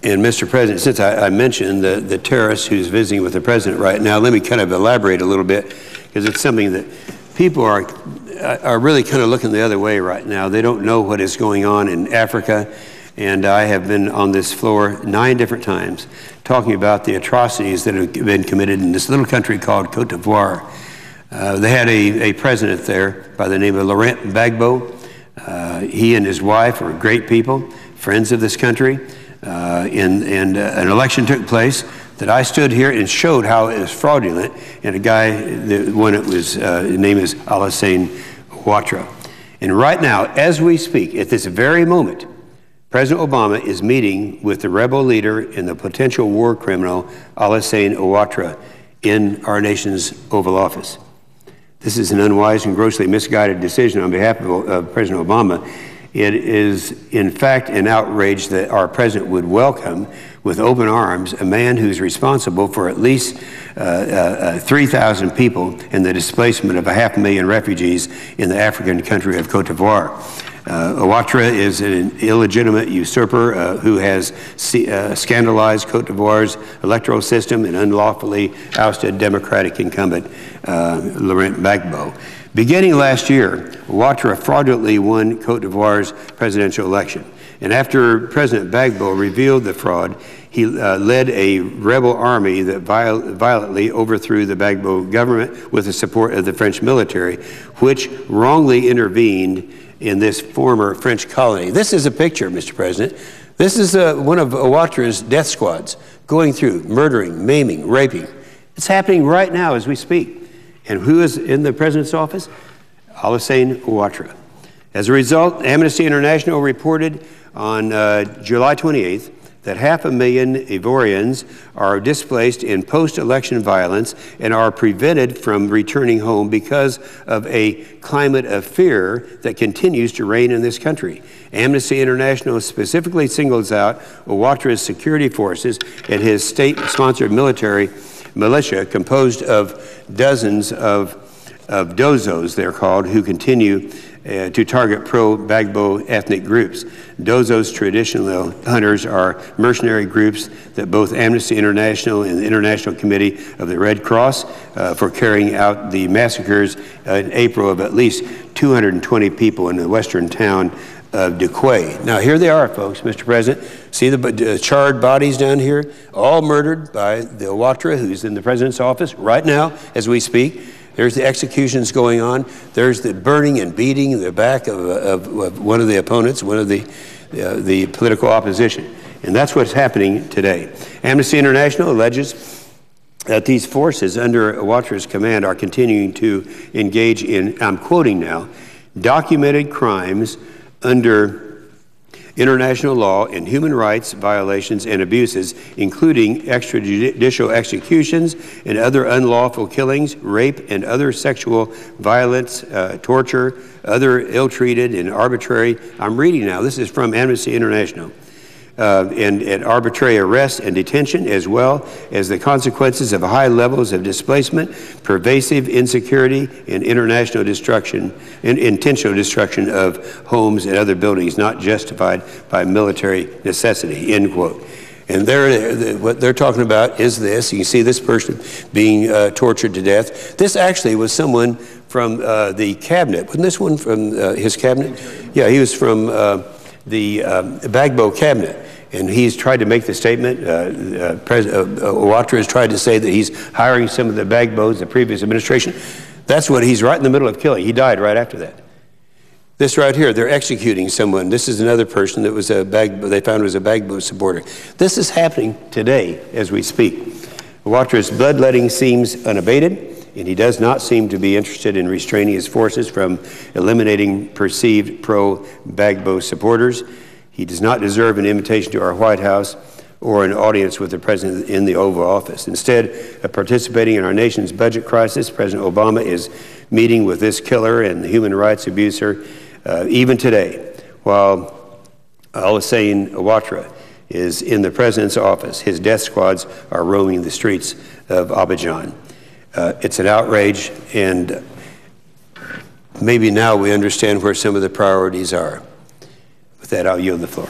And Mr. President, since I mentioned the terrorist who's visiting with the president right now, let me kind of elaborate a little bit, because it's something that people are really kind of looking the other way right now. They don't know what is going on in Africa. And I have been on this floor 9 different times talking about the atrocities that have been committed in this little country called Cote d'Ivoire. They had a president there by the name of Laurent Gbagbo. He and his wife were great people, friends of this country. And an election took place that I stood here and showed how it was fraudulent. And a guy, his name is Alassane Ouattara. And right now, as we speak, at this very moment, President Obama is meeting with the rebel leader and the potential war criminal Alassane Ouattara in our nation's Oval Office. This is an unwise and grossly misguided decision on behalf of President Obama. It is, in fact, an outrage that our president would welcome with open arms a man who's responsible for at least 3,000 people and the displacement of 500,000 refugees in the African country of Cote d'Ivoire. Ouattara is an illegitimate usurper who has scandalized Cote d'Ivoire's electoral system and unlawfully ousted democratic incumbent Laurent Gbagbo. Beginning last year, Ouattara fraudulently won Cote d'Ivoire's presidential election. And after President Gbagbo revealed the fraud, he led a rebel army that violently overthrew the Gbagbo government with the support of the French military, which wrongly intervened in this former French colony. This is a picture, Mr. President. This is one of Ouattara's death squads going through, murdering, maiming, raping. It's happening right now as we speak. And who is in the president's office? Alassane Ouattara. As a result, Amnesty International reported on July 28th that 500,000 Ivorians are displaced in post-election violence and are prevented from returning home because of a climate of fear that continues to reign in this country. Amnesty International specifically singles out Ouattara's security forces and his state-sponsored militia composed of dozens of dozos, they're called, who continue to target pro-Gbagbo ethnic groups. Dozos, traditional hunters, are mercenary groups that both Amnesty International and the International Committee of the Red Cross for carrying out the massacres in April of at least 220 people in the western town of Cote. Now here they are, folks, Mr. President. See the charred bodies down here? All murdered by the Ouattara, who's in the president's office right now as we speak. There's the executions going on. There's the burning and beating the back of one of the opponents, one of the political opposition. And that's what's happening today. Amnesty International alleges that these forces under Ouattara's command are continuing to engage in, I'm quoting now, documented crimes under international law and human rights violations and abuses, including extrajudicial executions and other unlawful killings, rape and other sexual violence, torture, other ill-treated and arbitrary, I'm reading now, this is from Amnesty International, and arbitrary arrest and detention, as well as the consequences of high levels of displacement, pervasive insecurity, and intentional destruction of homes and other buildings not justified by military necessity, end quote. And what they're talking about is this. You can see this person being tortured to death. This actually was someone from the cabinet. Wasn't this one from his cabinet? Yeah, he was from the Gbagbo cabinet. And he's tried to make the statement, Ouattara has tried to say that he's hiring some of the Gbagbos, the previous administration. That's what he's right in the middle of killing. He died right after that. This right here, they're executing someone. This is another person that was they found was a Gbagbo supporter. This is happening today as we speak. Ouattara's bloodletting seems unabated, and he does not seem to be interested in restraining his forces from eliminating perceived pro-Gbagbo supporters. He does not deserve an invitation to our White House or an audience with the president in the Oval Office. Instead of participating in our nation's budget crisis, President Obama is meeting with this killer and the human rights abuser even today, while Alassane Ouattara is in the president's office. His death squads are roaming the streets of Abidjan. It's an outrage, and maybe now we understand where some of the priorities are. With that, I'll yield the floor.